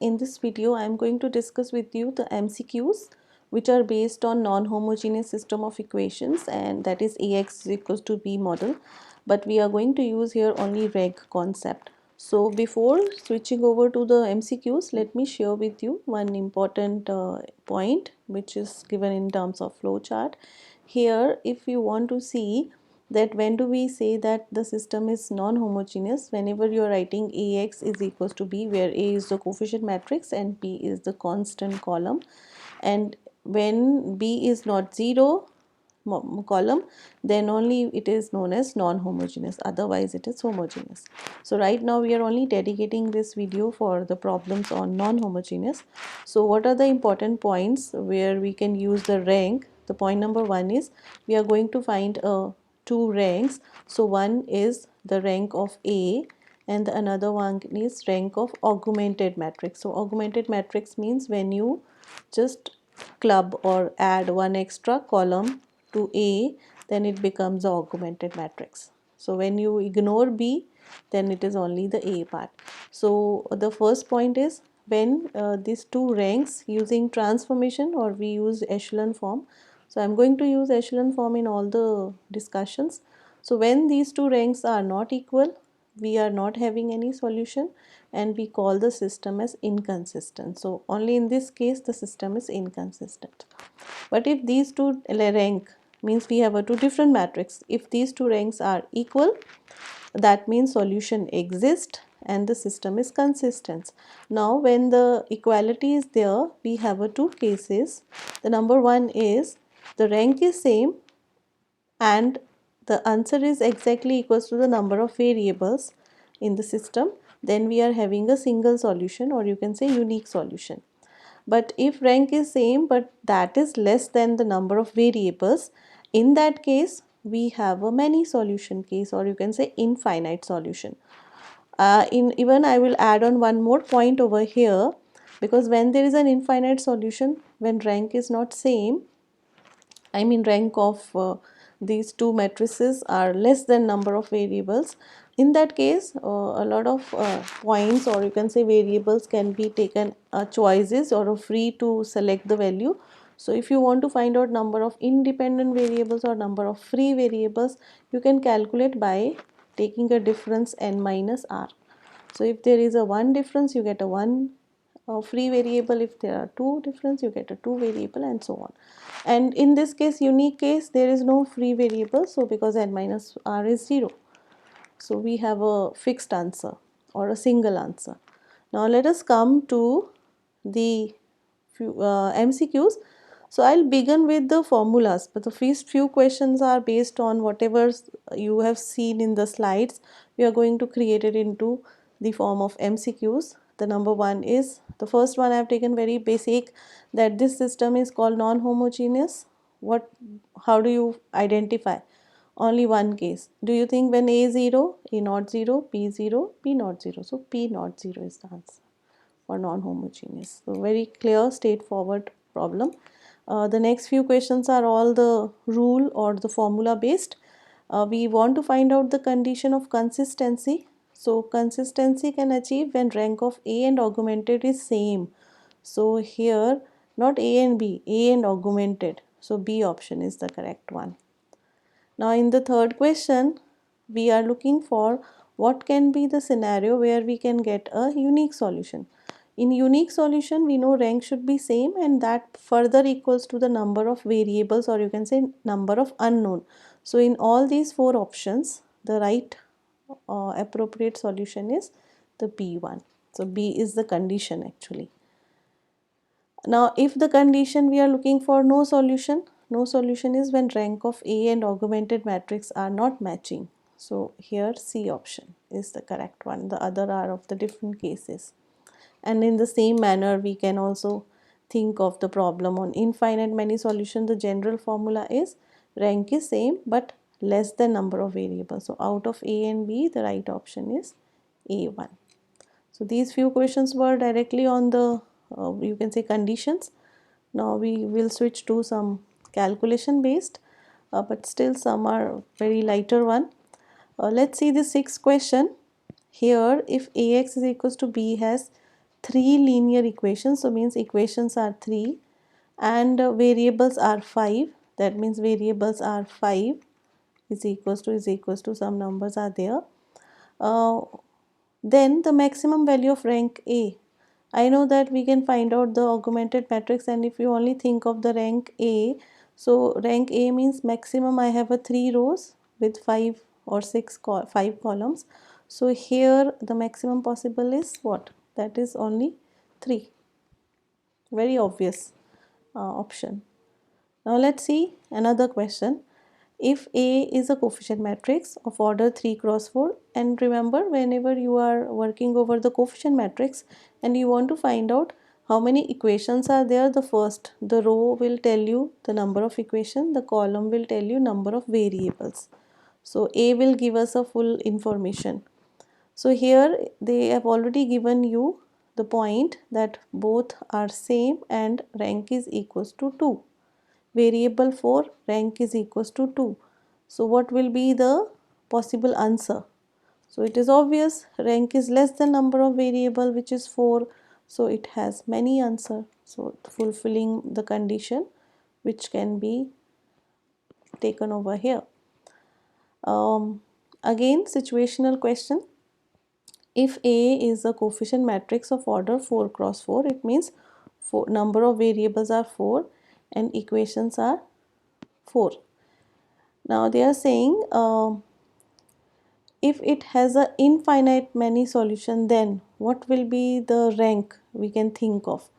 In this video I am going to discuss with you the MCQs which are based on non-homogeneous system of equations, and that is Ax is equals to b model, but we are going to use here only reg concept. So before switching over to the MCQs, let me share with you one important point which is given in terms of flow chart. Here if you want to see that when do we say that the system is non-homogeneous, whenever you are writing Ax is equals to b, where A is the coefficient matrix and b is the constant column, and when b is not 0 column, then only it is known as non-homogeneous, otherwise it is homogeneous. So right now we are only dedicating this video for the problems on non-homogeneous. So what are the important points where we can use the rank? The point number 1 is we are going to find two ranks. So one is the rank of A and the another one is rank of augmented matrix. So augmented matrix means when you just club or add one extra column to A, then it becomes the augmented matrix. So when you ignore B, then it is only the A part. So the first point is when these two ranks using transformation, or we use echelon form. So I'm going to use echelon form in all the discussions. So when these two ranks are not equal, we are not having any solution and we call the system as inconsistent. So only in this case the system is inconsistent. But if these two rank means we have a two different matrix, if these two ranks are equal, that means solution exists and the system is consistent. Now when the equality is there, we have a two cases. The number one is the rank is same and the answer is exactly equals to the number of variables in the system, then we are having a single solution, or you can say unique solution. But if rank is same but that is less than the number of variables, in that case we have a many solution case, or you can say infinite solution. In even I will add on one more point over here, because when there is an infinite solution, when rank is not same, I mean rank of these two matrices are less than number of variables, in that case a lot of points, or you can say variables, can be taken choices or free to select the value. So if you want to find out number of independent variables or number of free variables, you can calculate by taking a difference n minus r. So if there is a one difference, you get a one free variable. If there are two difference, you get a two variable, and so on. And in this case, unique case, there is no free variable, so because n minus r is 0, so we have a fixed answer or a single answer. Now let us come to the MCQs. So I'll begin with the formulas, but the first few questions are based on whatever you have seen in the slides. We are going to create it into the form of MCQs. The number one is, the first one I have taken very basic, that this system is called non-homogeneous. How do you identify? Only one case. Do you think when A 0, A not 0, B 0, B not 0? So P not 0 is the answer for non-homogeneous. So very clear, straightforward problem. The next few questions are all the rule or the formula based. We want to find out the condition of consistency. So consistency can achieve when rank of A and augmented is same. So here not A and B, A and augmented. So B option is the correct one. Now in the third question, we are looking for what can be the scenario where we can get a unique solution. In unique solution, we know rank should be same and that further equals to the number of variables, or you can say number of unknown. So in all these four options, the right appropriate solution is the B one. So B is the condition actually. Now if the condition we are looking for no solution is when rank of A and augmented matrix are not matching. So here C option is the correct one. The other are of the different cases. And in the same manner we can also think of the problem on infinite many solution. The general formula is rank is same but less than number of variables. So out of A and B, the right option is A1. So these few questions were directly on the you can say conditions. Now we will switch to some calculation based, but still some are very lighter one. Let's see the sixth question. Here if Ax is equals to B has 3 linear equations, so means equations are 3, and variables are 5, that means variables are 5 is equals to some numbers are there. Then the maximum value of rank A. I know that we can find out the augmented matrix, and if you only think of the rank A, so rank A means maximum I have a 3 rows with 5 or 5 columns. So here the maximum possible is what? That is only 3. Very obvious option. Now let's see another question. If A is a coefficient matrix of order 3 cross 4, and remember, whenever you are working over the coefficient matrix and you want to find out how many equations are there, the row will tell you the number of equations, the column will tell you number of variables. So A will give us a full information. So here they have already given you the point that both are same and rank is equals to 2. Variable for rank is equals to 2. So what will be the possible answer? So it is obvious rank is less than number of variable, which is 4. So it has many answer. So fulfilling the condition which can be taken over here. Again, situational question. If A is a coefficient matrix of order 4 cross 4, it means number of variables are 4 and equations are 4. Now they are saying if it has a infinite many solution, then what will be the rank we can think of?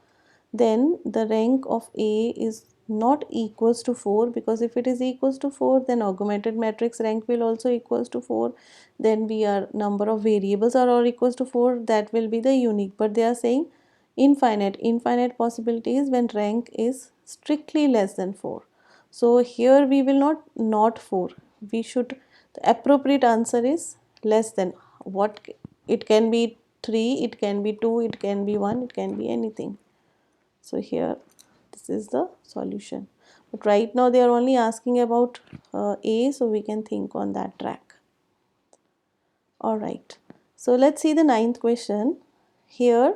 Then the rank of A is not equals to 4, because if it is equals to 4, then augmented matrix rank will also equals to 4. Then we are number of variables are all equals to 4, that will be the unique. But they are saying infinite possibilities when rank is strictly less than 4. So here we will not 4, we should, the appropriate answer is less than what. It can be 3, it can be 2, it can be 1, it can be anything. So here this is the solution, but right now they are only asking about A, so we can think on that track. All right, so let's see the ninth question. Here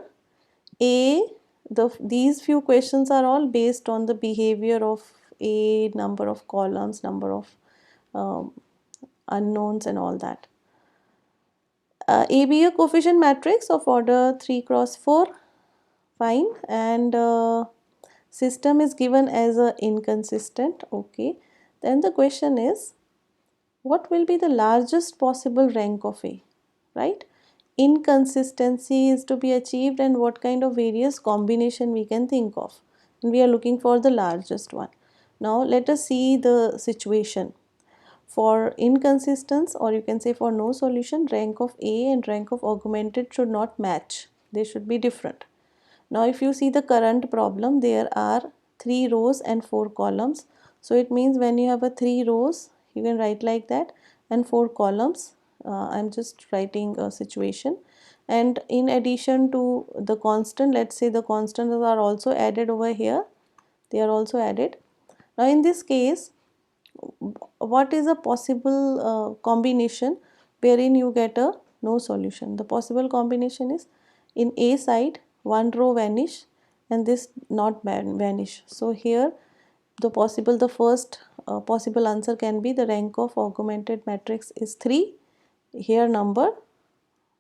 these few questions are all based on the behavior of A, number of columns, number of um, unknowns and all that. A be a coefficient matrix of order 3 cross 4, fine, and system is given as a inconsistent. Okay, then the question is, what will be the largest possible rank of A, right? Inconsistency is to be achieved, and what kind of various combination we can think of, and we are looking for the largest one. Now let us see the situation. For inconsistence, or you can say for no solution, rank of A and rank of augmented should not match, they should be different. Now if you see the current problem, there are 3 rows and 4 columns. So it means when you have a 3 rows, you can write like that, and 4 columns. I'm just writing a situation. And in addition to the constant, let's say the constants are also added over here. They are also added. Now in this case, what is a possible combination wherein you get a no solution? The possible combination is, in A side one row vanish and this not vanish. So here the first possible answer can be the rank of augmented matrix is 3, here number,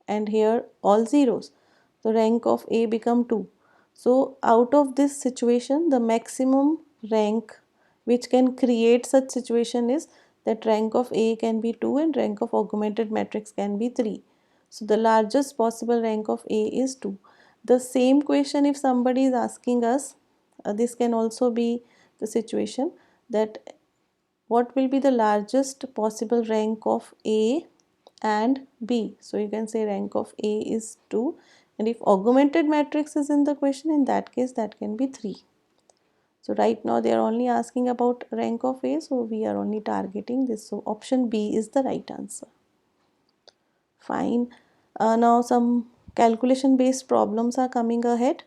and here all zeros. The rank of A become 2. So out of this situation, the maximum rank which can create such situation is that rank of A can be 2 and rank of augmented matrix can be 3. So the largest possible rank of A is 2. The same question, if somebody is asking us, this can also be the situation, that what will be the largest possible rank of A and B. So you can say rank of A is 2, and if augmented matrix is in the question, in that case that can be 3. So right now they are only asking about rank of A, so we are only targeting this. So option B is the right answer. Fine. Now some calculation based problems are coming ahead.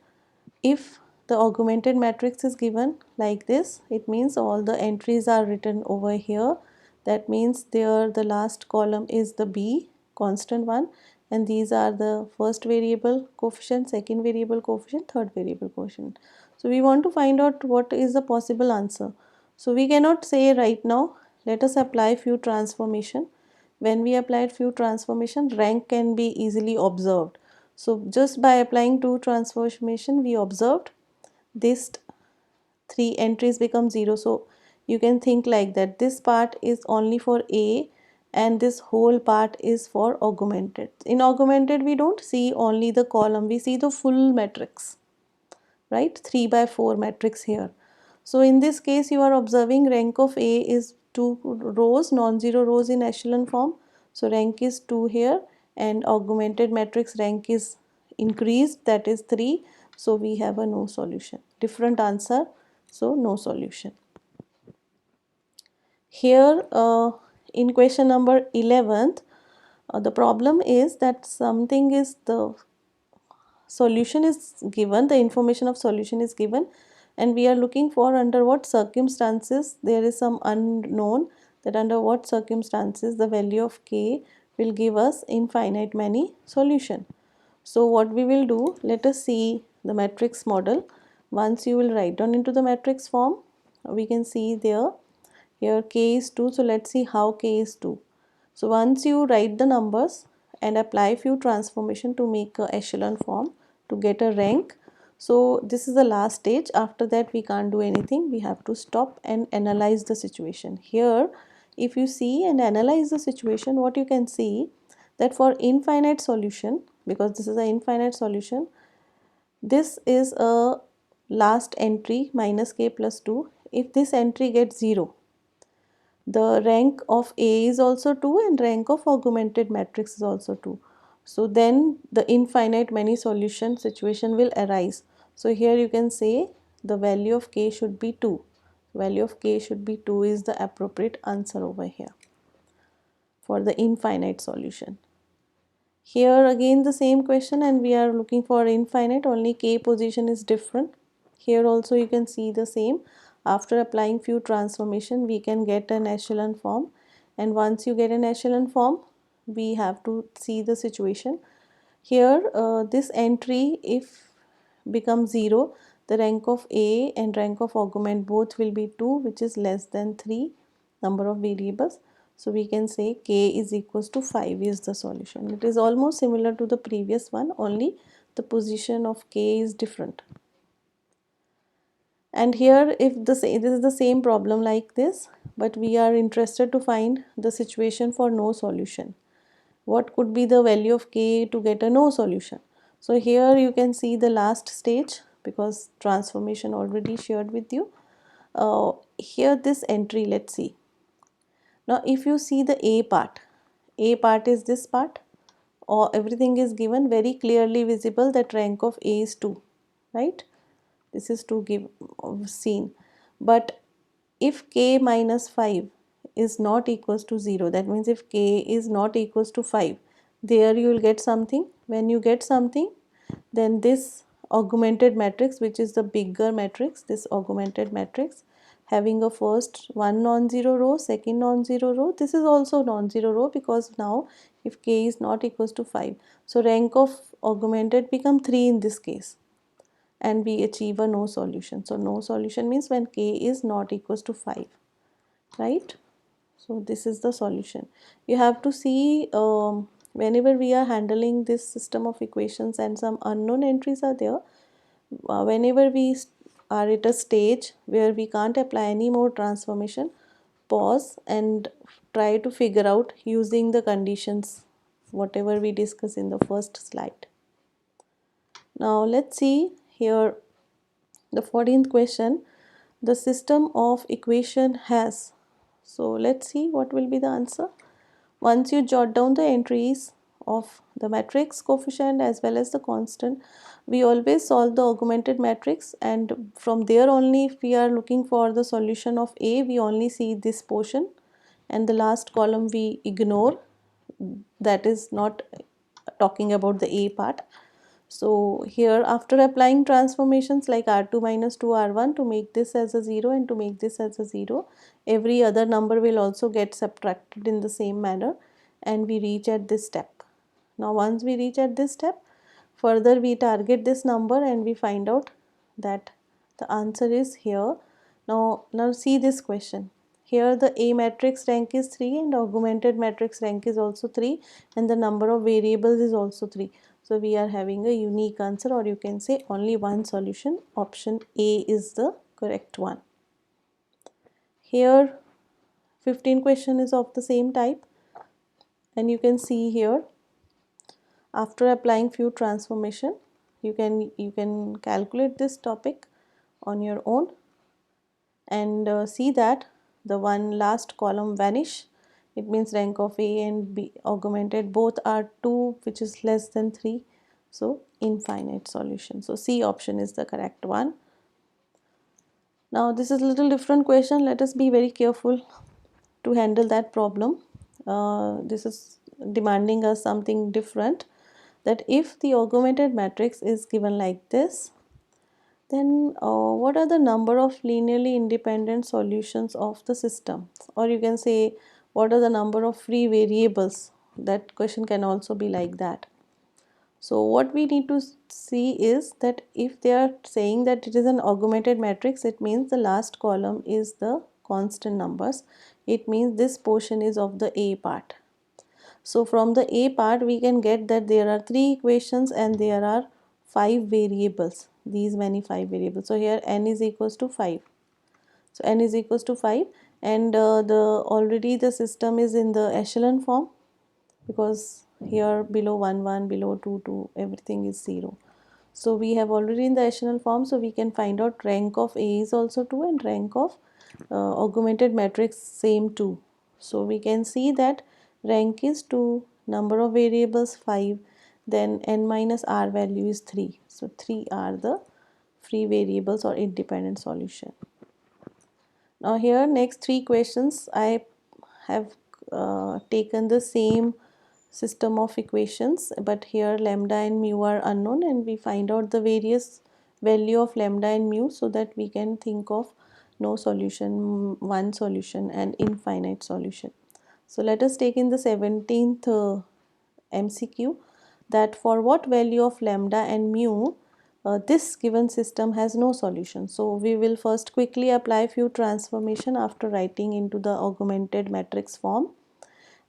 If the augmented matrix is given like this, it means all the entries are written over here. That means there the last column is the B, constant one, and these are the first variable coefficient, second variable coefficient, third variable coefficient. So we want to find out what is the possible answer. So we cannot say right now. Let us apply few transformation. When we applied few transformation, rank can be easily observed. So just by applying two transformation, we observed this three entries become 0. So you can think like that, this part is only for A and this whole part is for augmented. In augmented we don't see only the column, we see the full matrix, right? 3 by 4 matrix here. So in this case you are observing rank of A is 2 rows, non-zero rows in echelon form. So rank is 2 here, and augmented matrix rank is increased, that is 3. So we have a no solution, different answer, so no solution. Here in question number 11th, the problem is that something is the solution is given, the information of solution is given, and we are looking for under what circumstances there is some unknown, that under what circumstances the value of k will give us infinite many solution. So what we will do, let us see the matrix model. Once you will write down into the matrix form, we can see there, here k is 2, so let's see how k is 2. So once you write the numbers and apply few transformation to make a echelon form to get a rank, so this is the last stage. After that we can't do anything, we have to stop and analyze the situation. Here if you see and analyze the situation, what you can see, that for infinite solution, because this is an infinite solution, this is a last entry minus k plus 2. If this entry gets 0, the rank of A is also 2 and rank of augmented matrix is also 2. So then the infinite many solution situation will arise. So here you can say the value of k should be 2. Value of k should be 2 is the appropriate answer over here for the infinite solution. Here again the same question, and we are looking for infinite, only k position is different. Here also you can see the same. After applying few transformation we can get an echelon form, and once you get an echelon form we have to see the situation. Here this entry if becomes 0, the rank of A and rank of augment both will be 2, which is less than 3 number of variables. So we can say k is equals to 5 is the solution. It is almost similar to the previous one, only the position of k is different. And here if this is the same problem like this, but we are interested to find the situation for no solution. What could be the value of k to get a no solution? So here you can see the last stage, because transformation already shared with you. Here this entry, let's see. Now if you see the A part is this part, or everything is given very clearly visible that rank of A is 2, right? This is to give seen. But if k minus 5 is not equals to 0, that means if k is not equals to 5, there you will get something. When you get something, then this augmented matrix, which is the bigger matrix, this augmented matrix having a first one non-zero row, second non-zero row, this is also non-zero row, because now if k is not equals to 5, so rank of augmented become 3 in this case, and we achieve a no solution. So no solution means when k is not equals to 5, right? So this is the solution. You have to see whenever we are handling this system of equations and some unknown entries are there, whenever we are at a stage where we can't apply any more transformation, pause and try to figure out using the conditions whatever we discussed in the first slide. Now let's see here the 14th question, the system of equation has. So let's see what will be the answer. Once you jot down the entries of the matrix coefficient as well as the constant, we always solve the augmented matrix, and from there only if we are looking for the solution of A, we only see this portion, and the last column we ignore, that is not talking about the A part. So here after applying transformations like R2 minus 2 R1 to make this as a 0 and to make this as a 0, every other number will also get subtracted in the same manner, and we reach at this step. Now once we reach at this step, further we target this number and we find out that the answer is here. Now see this question. Here the A matrix rank is 3 and augmented matrix rank is also 3 and the number of variables is also 3. So we are having a unique answer, or you can say only one solution. Option A is the correct one. Here 15 question is of the same type, and you can see here after applying few transformation you can calculate this topic on your own and see that the one last column vanish. It means rank of A and B augmented both are 2, which is less than 3, so infinite solution. So C option is the correct one. Now this is a little different question. Let us be very careful to handle that problem. This is demanding us something different, that if the augmented matrix is given like this, then what are the number of linearly independent solutions of the system, or you can say what are the number of free variables. That question can also be like that. So what we need to see is that if they are saying that it is an augmented matrix, it means the last column is the constant numbers. It means this portion is of the A part. So from the A part we can get that there are 3 equations and there are 5 variables, these many 5 variables. So here n is equals to 5. So n is equals to 5, and already the system is in the echelon form, because here below 1 1, below 2 2, everything is 0. So we have already in the echelon form, so we can find out rank of A is also 2 and rank of augmented matrix same 2. So we can see that rank is 2, number of variables 5, then n minus r value is 3. So 3 are the free variables or independent solution. Now here next 3 questions I have taken the same system of equations, but here lambda and mu are unknown and we find out the various value of lambda and mu, so that we can think of no solution, one solution and infinite solution. So let us take in the 17th MCQ, that for what value of lambda and mu this given system has no solution. So we will first quickly apply few transformation after writing into the augmented matrix form,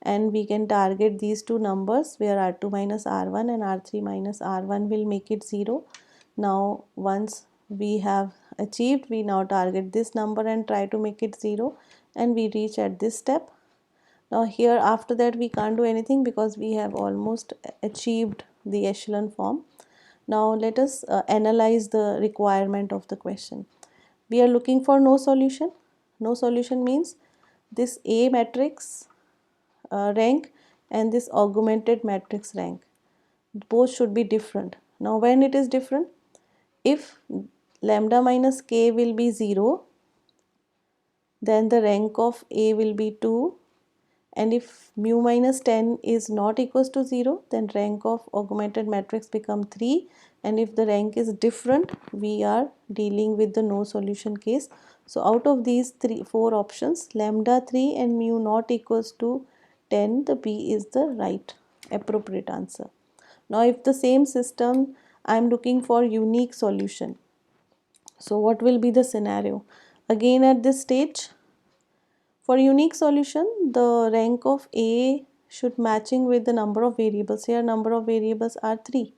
and we can target these two numbers where r2 minus r1 and r3 minus r1 will make it 0. Now once we have achieved, we now target this number and try to make it 0, and we reach at this step. Now here after that we can't do anything because we have almost achieved the echelon form. Now let us analyze the requirement of the question. We are looking for no solution. No solution means this A matrix rank and this augmented matrix rank, both should be different. Now when it is different, if lambda minus k will be 0, then the rank of A will be 2, and if mu minus 10 is not equals to 0, then rank of augmented matrix become 3, and if the rank is different, we are dealing with the no solution case. So out of these 4 options, lambda 3 and mu not equals to 10, the B is the right appropriate answer. Now if the same system I am looking for unique solution, so what will be the scenario? Again at this stage, for unique solution, the rank of A should matching with the number of variables. Here number of variables are 3.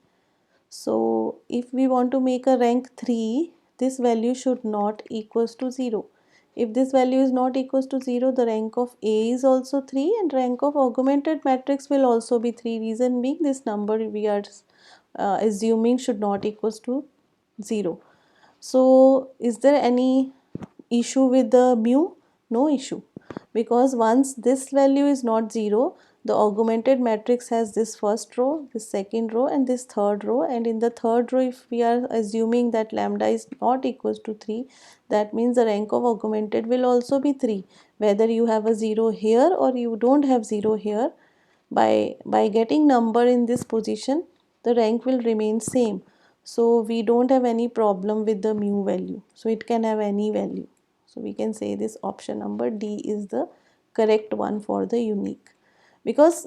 So if we want to make a rank 3, this value should not equals to 0. If this value is not equals to 0, the rank of A is also 3 and rank of augmented matrix will also be 3. Reason being, this number we are assuming should not equals to 0. So is there any issue with the mu? No issue, because once this value is not 0, the augmented matrix has this first row, this second row and this third row, and in the third row if we are assuming that lambda is not equals to 3, that means the rank of augmented will also be 3, whether you have a 0 here or you don't have 0 here. By getting number in this position, the rank will remain same, so we don't have any problem with the mu value, so it can have any value. So we can say this option number D is the correct one for the unique. because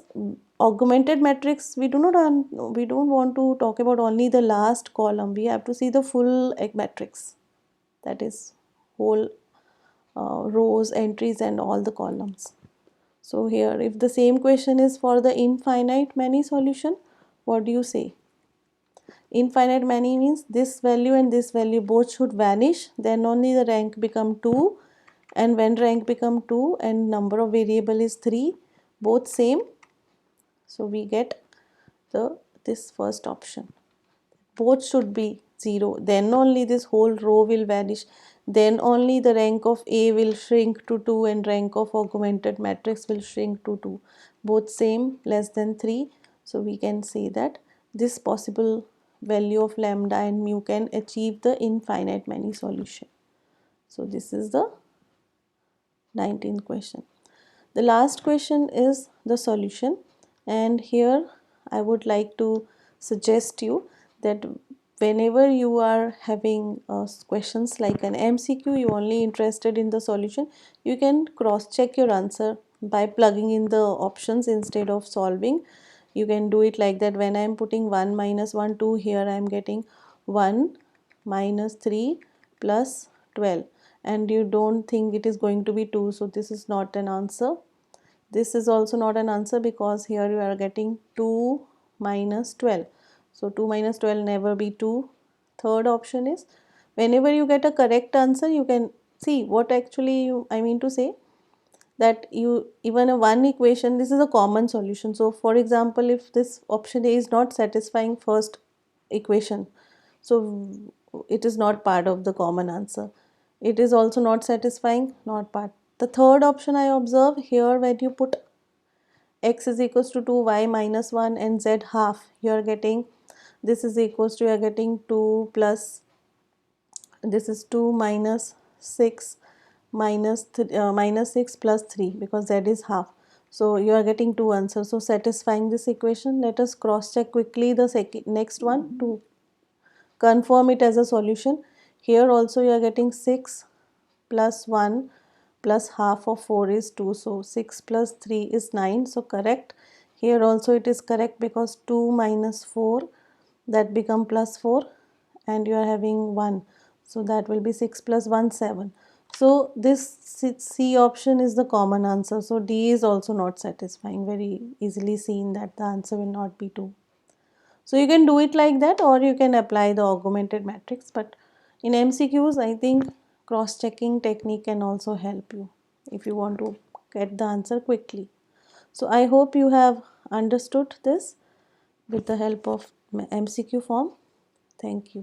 augmented matrix, we we don't want to talk about only the last column, we have to see the full matrix, that is whole rows, entries and all the columns. So here if the same question is for the infinite many solution, what do you say? Infinite many means this value and this value both should vanish, then only the rank become 2, and when rank become 2 and number of variable is 3, both same, so we get the this first option. Both should be 0, then only this whole row will vanish, then only the rank of A will shrink to 2 and rank of augmented matrix will shrink to 2, both same less than 3. So we can say that this possible value of lambda and mu can achieve the infinite many solution. So this is the 19th question. The last question is the solution, and here I would like to suggest you that whenever you are having questions like an MCQ, you only interested in the solution, you can cross check your answer by plugging in the options instead of solving. You can do it like that. When I am putting 1 minus 1 2, here I am getting 1 minus 3 plus 12, and you don't think it is going to be 2, so this is not an answer. This is also not an answer because here you are getting 2 minus 12. So 2 minus 12 never be 2. Third option is, whenever you get a correct answer, you can see what actually I mean to say, that you even a one equation, this is a common solution. So for example, if this option A is not satisfying first equation, so it is not part of the common answer. It is also not satisfying, not part. The third option I observe here, when you put x is equals to 2, y minus 1 and z half, you are getting this is equals to, you are getting 2 plus, this is 2 minus 6 minus 6 plus 3, because z is half. So you are getting two answers, so satisfying this equation. Let us cross check quickly the next one to confirm it as a solution. Here also you are getting 6 plus 1 plus half of 4 is 2, so 6 plus 3 is 9, so correct. Here also it is correct because 2 minus 4, that become plus 4, and you are having 1, so that will be 6 plus 1 7. So this C option is the common answer, so D is also not satisfying. Very easily seen that the answer will not be 2. So you can do it like that, or you can apply the augmented matrix, but in MCQs I think cross checking technique can also help you if you want to get the answer quickly. So I hope you have understood this with the help of MCQ form. Thank you.